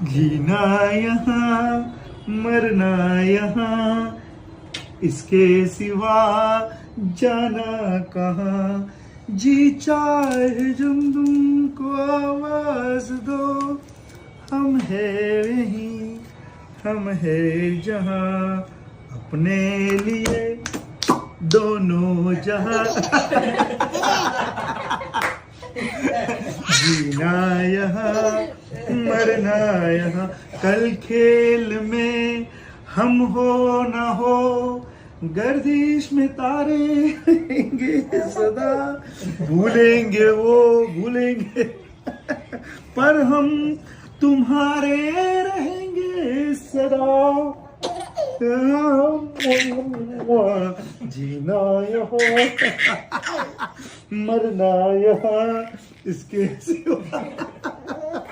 जीना यहाँ मरना यहाँ, इसके सिवा जाना कहाँ। जी चाहे जब तुमको आवाज दो, हम है यहीं, हम है जहाँ, अपने लिए दोनों जहाँ। जीना यहाँ मरना यहाँ, कल खेल में हम हो ना हो, गर्दिश में तारे रहेंगे सदा। भूलेंगे वो भूलेंगे, पर हम तुम्हारे रहेंगे सदा। जीना यहाँ मरना यहाँ, इसके सिवा